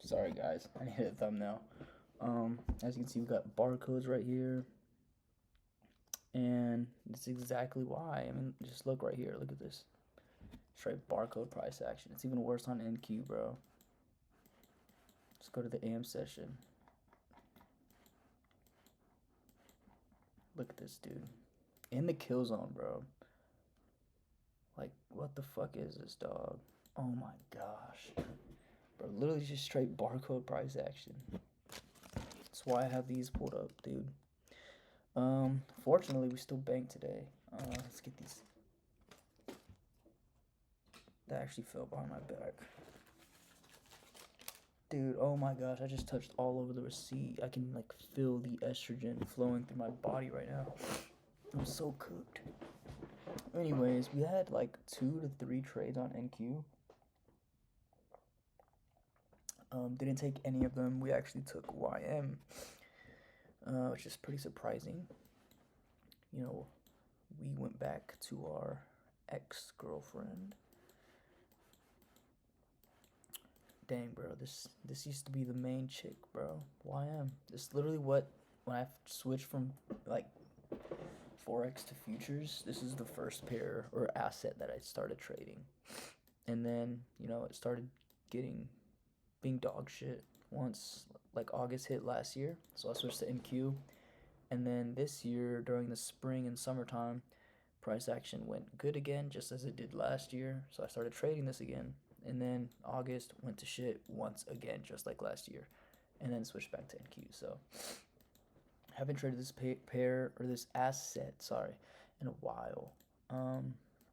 Sorry guys, I need a thumbnail. As you can see, we've got barcodes right here, and that's exactly why. I mean, just look right here. Look at this, straight barcode price action. It's even worse on NQ, bro. Let's go to the AM session. Look at this, dude, in the kill zone, bro. Like, what the fuck is this, dog? Oh my gosh, bro, literally just straight barcode price action. That's why I have these pulled up, dude. Fortunately, we still bank today. Let's get these. That actually fell behind my back. Dude, oh my gosh, I just touched all over the receipt. I can like feel the estrogen flowing through my body right now. I'm so cooked. Anyways, we had like 2 to 3 trades on NQ. Didn't take any of them. We actually took YM, which is pretty surprising. You know, we went back to our ex-girlfriend. Dang, bro, this used to be the main chick, bro. YM. This is literally what, when I switched from like forex to futures, this is the first pair or asset that I started trading. And then, you know, it started being dog shit once like August hit last year. So I switched to NQ. And then this year during the spring and summertime, price action went good again, just as it did last year. So I started trading this again. And then August went to shit once again, just like last year. And then switched back to NQ. So haven't traded this pair or this asset, sorry, in a while.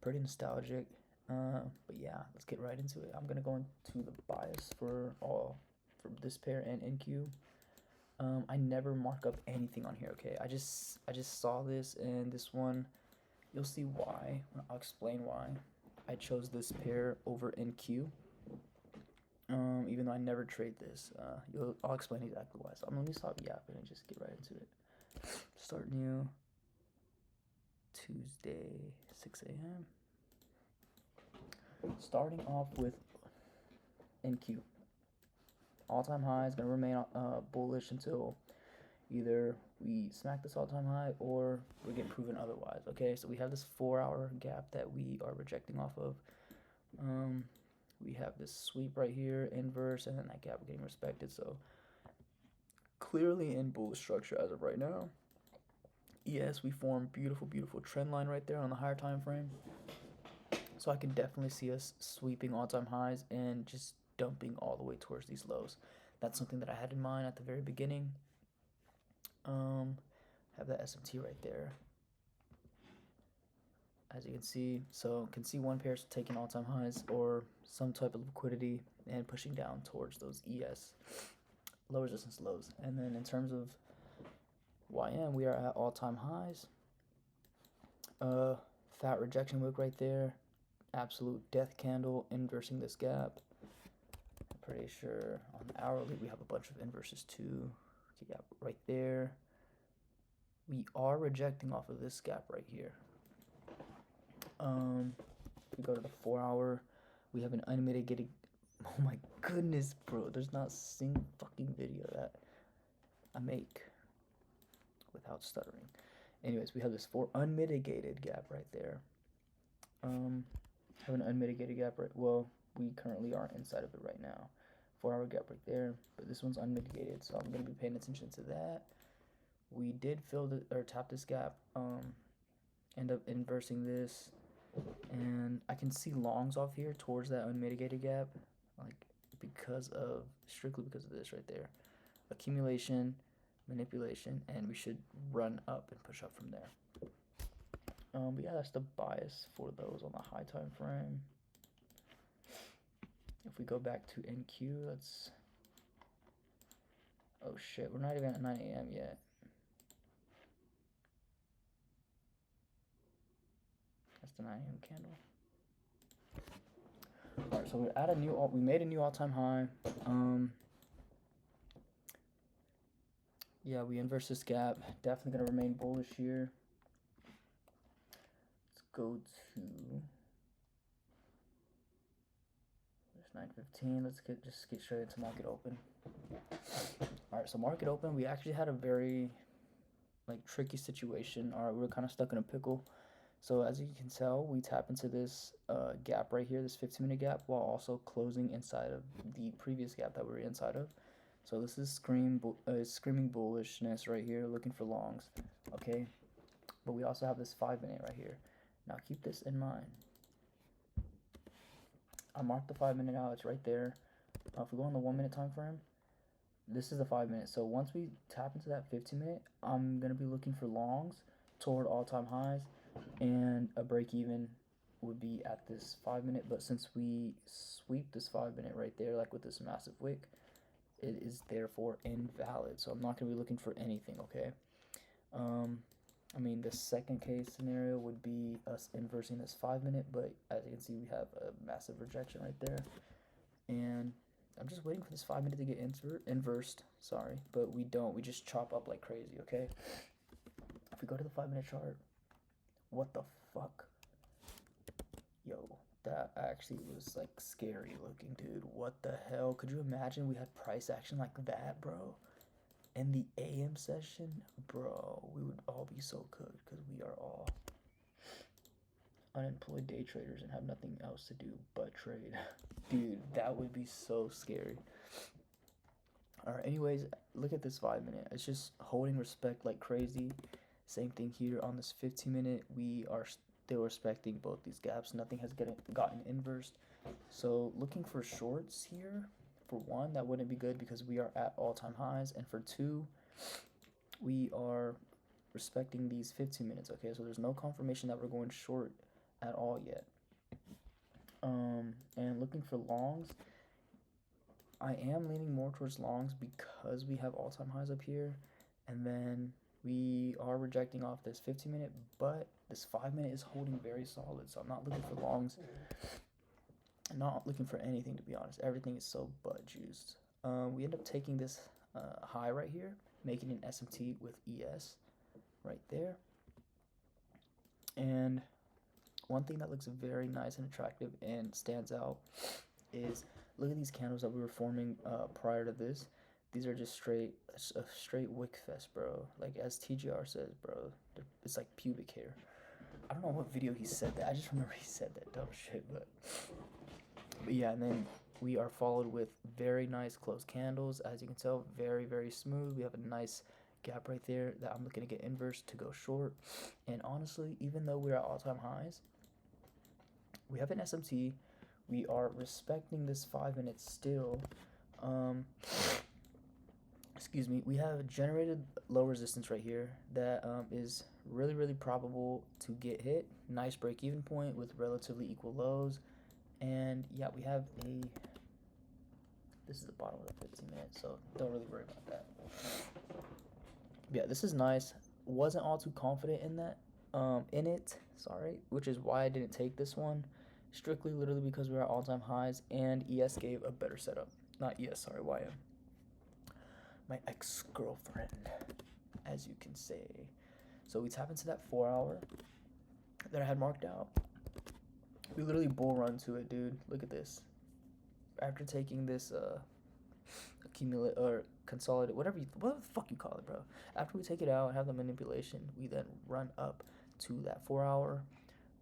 Pretty nostalgic. But yeah, let's get right into it. I'm gonna go into the bias for this pair and NQ. I never mark up anything on here. Okay, I just saw this, and this one, you'll see why. I'll explain why I chose this pair over NQ. Even though I never trade this, I'll explain exactly why. So I'm gonna stop yapping and just get right into it. Start new. Tuesday, 6 a.m. Starting off with NQ. All-time high is gonna remain bullish until either we smack this all-time high or we get proven otherwise. Okay, so we have this 4-hour gap that we are rejecting off of. We have this sweep right here, inverse, and then that gap getting respected. So clearly in bullish structure as of right now. Yes, we form beautiful trend line right there on the higher time frame. So I can definitely see us sweeping all-time highs and just dumping all the way towards these lows. That's something that I had in mind at the very beginning. Have that SMT right there, as you can see. So can see one pair taking all-time highs or some type of liquidity and pushing down towards those ES, low resistance lows. And then in terms of YM, we are at all-time highs. Fat rejection wick right there. Absolute death candle inversing this gap. I'm pretty sure on the hourly we have a bunch of inverses too. Okay, yeah, right there. We are rejecting off of this gap right here. We go to the 4-hour. We have an unmitigated. Oh my goodness, bro! There's not a single fucking video that I make without stuttering. Anyways, we have this unmitigated gap right there. Have an unmitigated gap right. Well, we currently are inside of it right now. 4-hour gap right there, but this one's unmitigated, so I'm gonna be paying attention to that. We did tap this gap. End up inversing this, and I can see longs off here towards that unmitigated gap, like strictly because of this right there. Accumulation, manipulation, and we should run up and push up from there. But yeah, that's the bias for those on the high time frame. If we go back to NQ, let's. Oh shit, we're not even at 9 a.m. yet. That's the 9 a.m. candle. Alright, so we're at we made a new all-time high. Yeah, we inverse this gap. Definitely gonna remain bullish here. Let's go to. There's 9:15. Let's just get straight into market open. All right, so market open, we actually had a very like tricky situation. All right, we were kind of stuck in a pickle. So as you can tell, we tap into this gap right here, this 15-minute gap, while also closing inside of the previous gap that we were inside of. So this is screaming bullishness right here, looking for longs, okay? But we also have this 5-minute right here. Now keep this in mind. I marked the 5-minute out, it's right there. If we go on the 1-minute time frame, this is the 5-minute. So once we tap into that 15-minute, I'm gonna be looking for longs toward all-time highs, and a break even would be at this 5-minute. But since we sweep this 5-minute right there, like with this massive wick, it is therefore invalid. So I'm not gonna be looking for anything, okay? I mean, the second case scenario would be us inversing this 5-minute, but as you can see, we have a massive rejection right there. And I'm just waiting for this 5-minute to get inversed, sorry, but we don't. We just chop up like crazy, okay? If we go to the 5-minute chart, what the fuck? Yo, that actually was like scary looking, dude. What the hell? Could you imagine we had price action like that, bro? In the AM session, bro, we would all be so good because we are all unemployed day traders and have nothing else to do but trade. Dude, that would be so scary. Alright, anyways, look at this 5-minute. It's just holding respect like crazy. Same thing here on this 15-minute. We are still respecting both these gaps. Nothing has gotten inversed. So looking for shorts here. For one, that wouldn't be good because we are at all-time highs. And for two, we are respecting these 15 minutes, okay? So there's no confirmation that we're going short at all yet. And looking for longs, I am leaning more towards longs because we have all-time highs up here. And then we are rejecting off this 15-minute, but this 5-minute is holding very solid. So I'm not looking for longs. I'm not looking for anything, to be honest. Everything is so butt juiced. We end up taking this high right here, making an SMT with ES right there. And one thing that looks very nice and attractive and stands out is look at these candles that we were forming prior to this. These are just a straight wick fest, bro. Like as TGR says, bro, it's like pubic hair. I don't know what video he said that. I just remember he said that dumb shit, but yeah, and then we are followed with very nice closed candles. As you can tell, very, very smooth. We have a nice gap right there that I'm looking to get inverse to go short. And honestly, even though we're at all-time highs, we have an SMT. We are respecting this 5-minute still. Excuse me. We have generated low resistance right here that is really, really probable to get hit. Nice break-even point with relatively equal lows. And yeah, we have this is the bottom of the 15 minutes, so don't really worry about that. Yeah, this is nice. Wasn't all too confident in that, which is why I didn't take this one. Strictly literally because we're at all-time highs and ES gave a better setup. Not ES, sorry, YM. My ex-girlfriend, as you can say. So we tap into that 4-hour that I had marked out. We literally bull run to it, dude. Look at this. After taking this accumulate or consolidate, whatever the fuck you call it, bro. After we take it out and have the manipulation, we then run up to that 4-hour.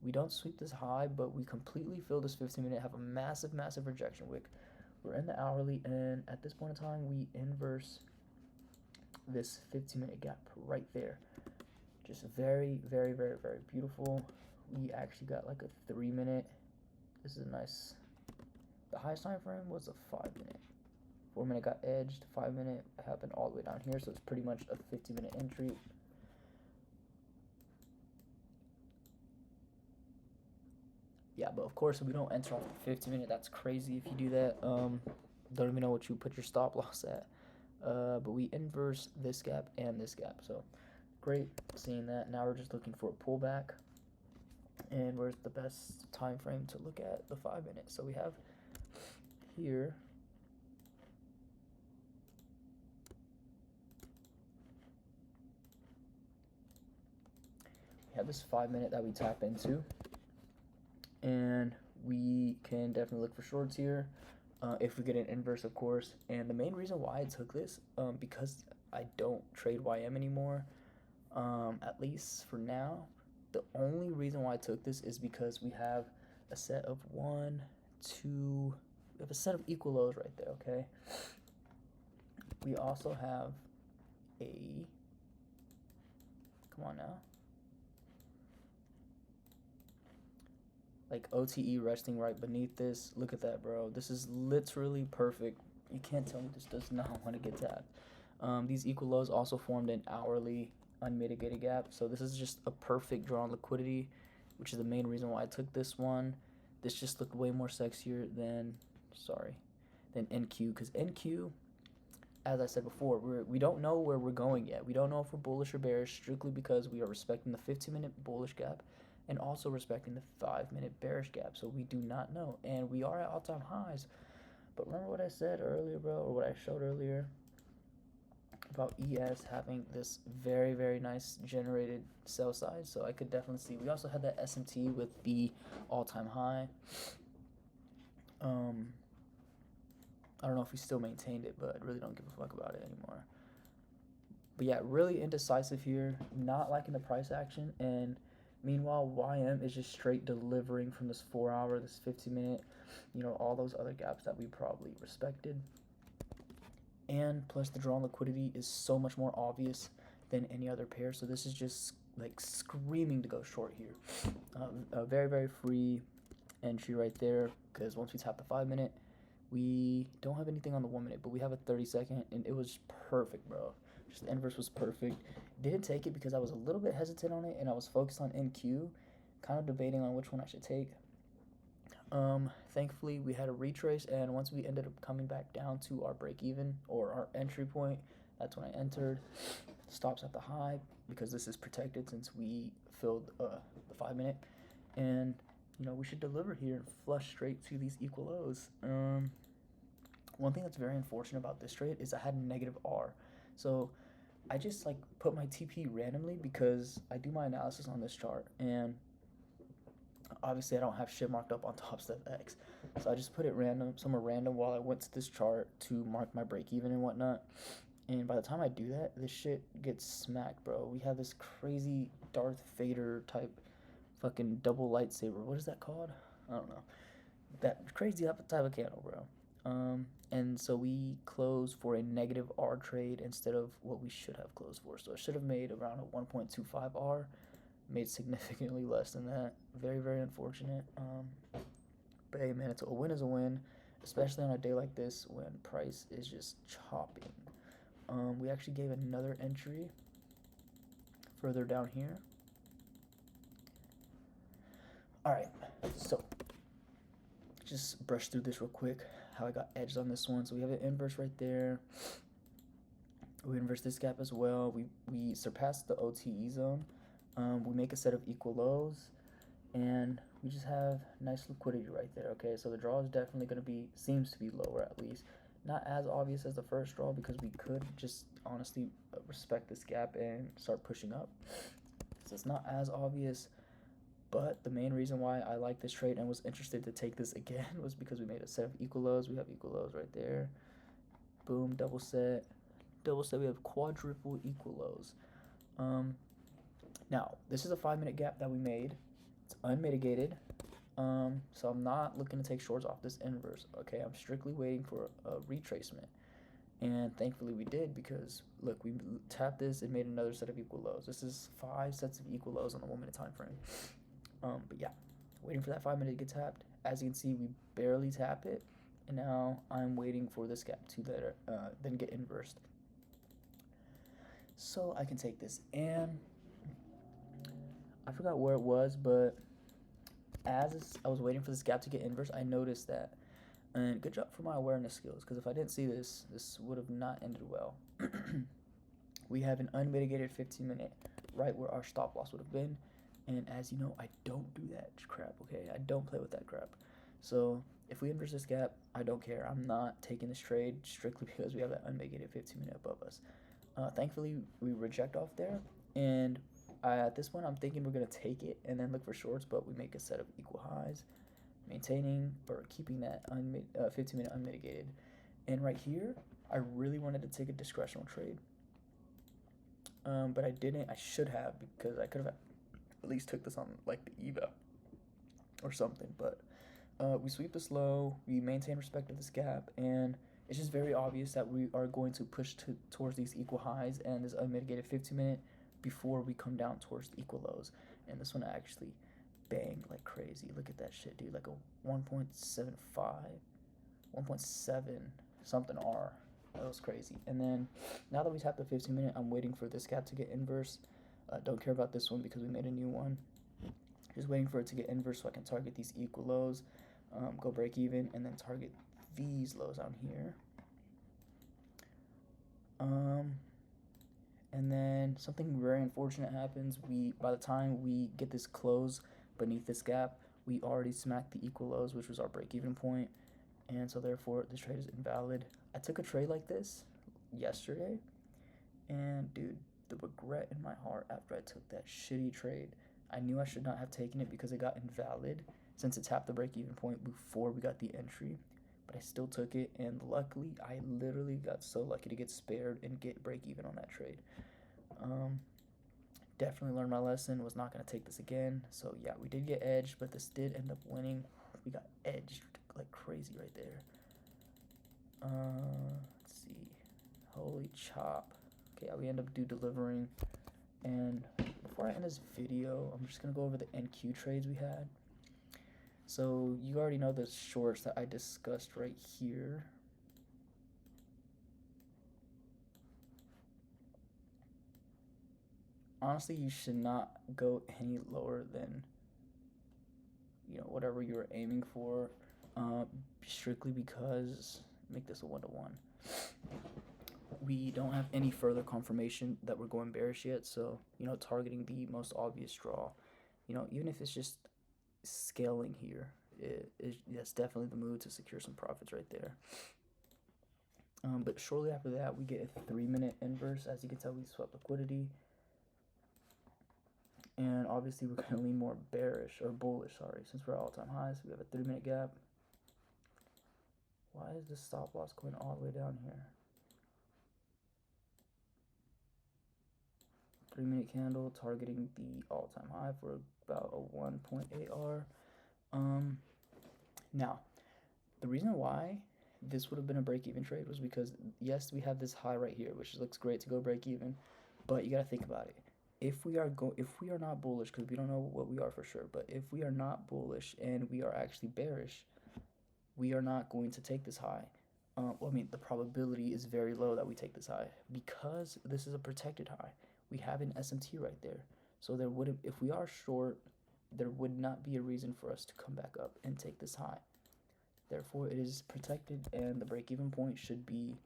We don't sweep this high, but we completely fill this 15-minute, have a massive, massive rejection wick. We're in the hourly, and at this point in time, we inverse this 15-minute gap right there. Just very, very, very, very beautiful. We actually got like a 3-minute. This is a nice. The highest time frame was a 5-minute. 4-minute got edged. 5-minute happened all the way down here, so it's pretty much a 50-minute entry. Yeah, but of course we don't enter off the 50-minute. That's crazy if you do that. Don't even know what you put your stop loss at. But we inverse this gap and this gap, so great seeing that. Now we're just looking for a pullback. And where's the best time frame to look at? The 5-minute. So we have here we have this 5-minute that we tap into, and we can definitely look for shorts here. if we get an inverse, of course. And the main reason why I took this, because I don't trade YM anymore, at least for now. The only reason why I took this is because we have a set of one, two, we have a set of equal lows right there, okay? We also have a, come on now, like OTE resting right beneath this. Look at that, bro. This is literally perfect. You can't tell me this does not want to get tapped. These equal lows also formed an hourly unmitigated gap. So this is just a perfect draw on liquidity, which is the main reason why I took this one. This just looked way more sexier than, than NQ, because NQ, as I said before, we don't know where we're going yet. We don't know if we're bullish or bearish, strictly because we are respecting the 15-minute bullish gap and also respecting the 5-minute bearish gap. So we do not know, and we are at all-time highs. But remember what I said earlier, bro, or what I showed earlier about ES having this very, very nice generated sell side. So I could definitely see. We also had that SMT with the all-time high. I don't know if we still maintained it, but I really don't give a fuck about it anymore. But yeah, really indecisive here, not liking the price action. And meanwhile, YM is just straight delivering from this 4-hour, this 15-minute, all those other gaps that we probably respected. And plus the draw on liquidity is so much more obvious than any other pair. So this is just like screaming to go short here. A very, very free entry right there, because once we tap the 5-minute, we don't have anything on the 1-minute, but we have a 30-second, and it was perfect, bro. Just the inverse was perfect. Didn't take it because I was a little bit hesitant on it, and I was focused on NQ, kind of debating on which one I should take. Thankfully, we had a retrace, and once we ended up coming back down to our break even, or our entry point, that's when I entered. Stops at the high, because this is protected since we filled the 5-minute, and we should deliver here and flush straight to these equal lows. One thing that's very unfortunate about this trade is I had negative R. So I just put my TP randomly because I do my analysis on this chart, and obviously I don't have shit marked up on Topstep X. So I just put it somewhere random while I went to this chart to mark my break even and whatnot. And by the time I do that, this shit gets smacked, bro. We have this crazy Darth Vader type fucking double lightsaber. What is that called? I don't know. That crazy type of candle, bro. And so we closed for a negative R trade instead of what we should have closed for. So I should have made around a 1.25 R. Made significantly less than that. Very, very unfortunate. But hey, man, a win is a win, especially on a day like this when price is just chopping. We actually gave another entry further down here. Alright, so just brush through this real quick, how I got edged on this one. So we have an inverse right there. We inverse this gap as well. We surpassed the OTE zone. We make a set of equal lows, and we just have nice liquidity right there, okay? So the draw is definitely going to seems to be lower at least. Not as obvious as the first draw, because we could just honestly respect this gap and start pushing up. So it's not as obvious, but the main reason why I like this trade and was interested to take this again was because we made a set of equal lows. We have equal lows right there. Boom, double set. We have quadruple equal lows. Now, this is a 5-minute gap that we made. It's unmitigated. So I'm not looking to take shorts off this inverse, okay? I'm strictly waiting for a retracement. And thankfully we did, because, look, we tapped this and made another set of equal lows. This is 5 sets of equal lows on the 1-minute time frame. But yeah, waiting for that 5-minute to get tapped. As you can see, we barely tap it. And now I'm waiting for this gap to then get inversed. So I can take this, and I forgot where it was, but as I was waiting for this gap to get inverse, I noticed that. And good job for my awareness skills, because if I didn't see this would have not ended well. We have an unmitigated 15-minute right where our stop loss would have been. And as you know, I don't do that crap, okay? I don't play with that crap. So if we inverse this gap, I don't care. I'm not taking this trade strictly because we have that unmitigated 15-minute above us. Thankfully, we reject off there. And at this point, I'm thinking we're going to take it and then look for shorts, but we make a set of equal highs. maintaining or keeping that 15-minute unmitigated. And right here, I really wanted to take a discretional trade, but I didn't. I should have, because I could have at least took this on like the EVA or something. But we sweep this low, we maintain respect of this gap, and it's just very obvious that we are going to push towards these equal highs and this unmitigated 15-minute before we come down towards the equal lows. And this one actually banged like crazy. Look at that shit, dude. Like a 1.75, 1.7 something R. That was crazy. And then now that we tapped the 15-minute, I'm waiting for this gap to get inverse. Don't care about this one because we made a new one. Just waiting for it to get inverse so I can target these equal lows, go break even, and then target these lows down here. And then something very unfortunate happens. By the time we get this close beneath this gap, we already smacked the equal lows, which was our break even point, and so therefore this trade is invalid. I took a trade like this yesterday, and dude, the regret in my heart after I took that shitty trade. I knew I should not have taken it because it got invalid since it tapped the break-even point before we got the entry, but I still took it, and luckily, I literally got so lucky to get spared and get break-even on that trade. Definitely learned my lesson, was not going to take this again. So yeah, we did get edged, but this did end up winning. We got edged like crazy right there. Let's see. Holy chop. Okay, yeah, we end up delivering. And before I end this video, I'm just going to go over the NQ trades we had. So you already know the shorts that I discussed right here. Honestly, you should not go any lower than, whatever you're aiming for, strictly because, make this a 1-to-1. We don't have any further confirmation that we're going bearish yet, so, targeting the most obvious draw, even if it's just scaling here, that's definitely the move to secure some profits right there. But shortly after that, we get a 3-minute inverse. As you can tell, we swept liquidity. And obviously, we're going to lean more bearish, or bullish, sorry, since we're at all-time highs. We have a 3-minute gap. Why is the stop loss going all the way down here? 3-minute candle targeting the all-time high for about a 1.8R. Now, the reason why this would have been a break-even trade was because, yes, we have this high right here, which looks great to go break-even, but you got to think about it. If we are not bullish, because we don't know what we are for sure, but if we are not bullish and we are actually bearish, we are not going to take this high. The probability is very low that we take this high because this is a protected high. We have an SMT right there, so if we are short, there would not be a reason for us to come back up and take this high. Therefore, it is protected, and the break-even point should be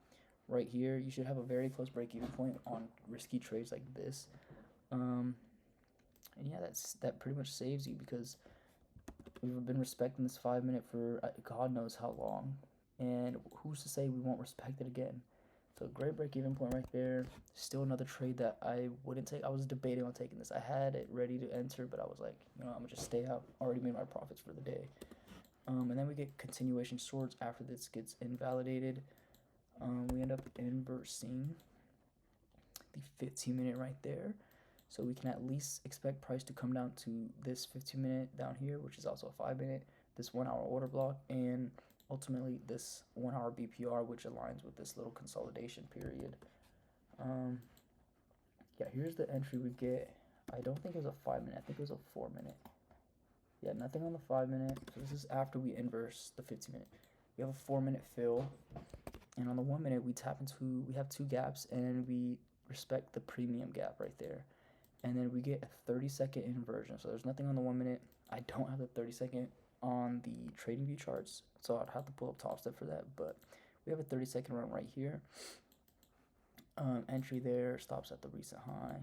right here. You should have a very close break-even point on risky trades like this. And yeah, that pretty much saves you because we've been respecting this 5-minute for God knows how long, and who's to say we won't respect it again? So great break-even point right there. Still another trade that I wouldn't take. I was debating on taking this. I had it ready to enter, but I was like, I'm gonna just stay out. Already made my profits for the day. And then we get continuation shorts after this gets invalidated. We end up inversing the 15-minute right there. So we can at least expect price to come down to this 15-minute down here, which is also a 5-minute, this 1-hour order block, and ultimately this 1-hour BPR, which aligns with this little consolidation period. Yeah, here's the entry we get. I don't think it was a 5-minute. I think it was a 4-minute. Yeah, nothing on the 5-minute. So this is after we inverse the 15-minute. We have a 4-minute fill, and on the 1-minute we have 2 gaps, and we respect the premium gap right there. And then we get a 30-second inversion. So there's nothing on the 1-minute. I don't have the 30-second on the trading view charts, so I'd have to pull up Top Step for that. But we have a 30-second run right here. Entry there, stops at the recent high,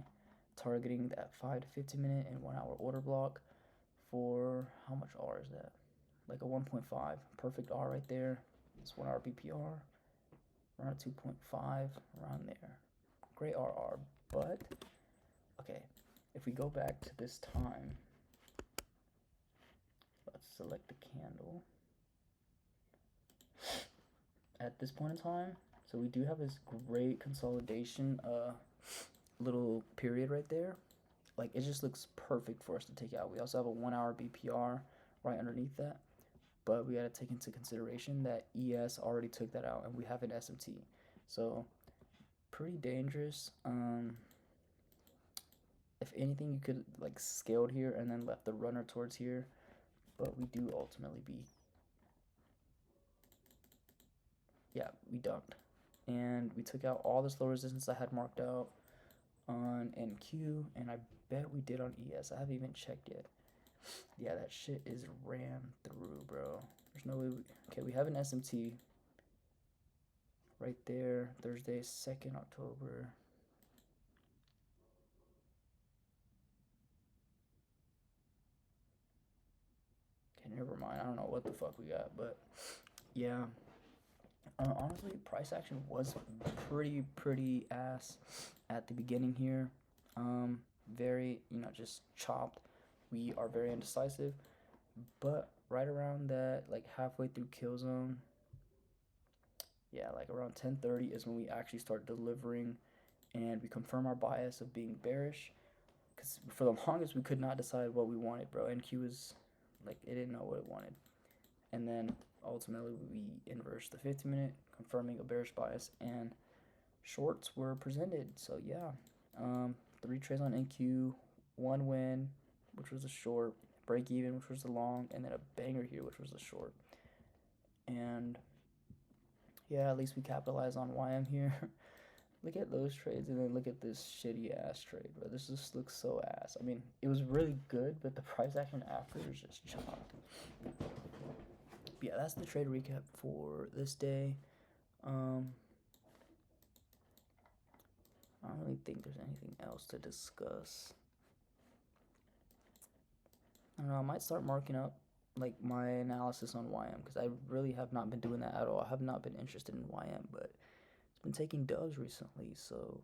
targeting that 5 to 15-minute and 1-hour order block for how much R is that? Like a 1.5. Perfect R right there. It's 1-hour BPR. Around 2.5, around there. Great RR, but okay, if we go back to this time, let's select the candle at this point in time. So we do have this great consolidation little period right there. Like, it just looks perfect for us to take out. We also have a 1 hour BPR right underneath that, but we got to take into consideration that ES already took that out and we have an SMT. So pretty dangerous. If anything, you could like scaled here and then left the runner towards here, but we do ultimately be, yeah, we dunked. And we took out all the slow resistance I had marked out on NQ, and I bet we did on ES. I haven't even checked yet. Yeah, that shit is rammed through, bro. There's no way okay, we have an SMT right there, Thursday, 2nd October. Okay, never mind. I don't know what the fuck we got, but yeah. Honestly, price action was pretty ass at the beginning here. Very, just chopped. We are very indecisive, but right around that, like halfway through kill zone, yeah, like around 10:30 is when we actually start delivering, and we confirm our bias of being bearish. Because for the longest, we could not decide what we wanted, bro. NQ was like, it didn't know what it wanted. And then ultimately, we inversed the 50-minute, confirming a bearish bias, and shorts were presented. So yeah, 3 trades on NQ, 1 win, which was a short, break even, which was a long, and then a banger here, which was a short. And yeah, at least we capitalized on YM here. Look at those trades, and then look at this shitty ass trade, bro. This just looks so ass. I mean, it was really good, but the price action after is just chopped. But yeah, that's the trade recap for this day. I don't really think there's anything else to discuss. I don't know, I might start marking up like my analysis on YM, because I really have not been doing that at all. I have not been interested in YM, but it's been taking dubs recently, so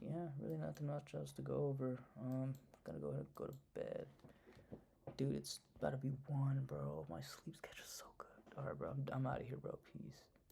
yeah, really nothing much else to go over. Gonna go ahead and go to bed. Dude, it's about to be 1, bro. My sleep schedule's so good. Alright, bro, I'm out of here, bro. Peace.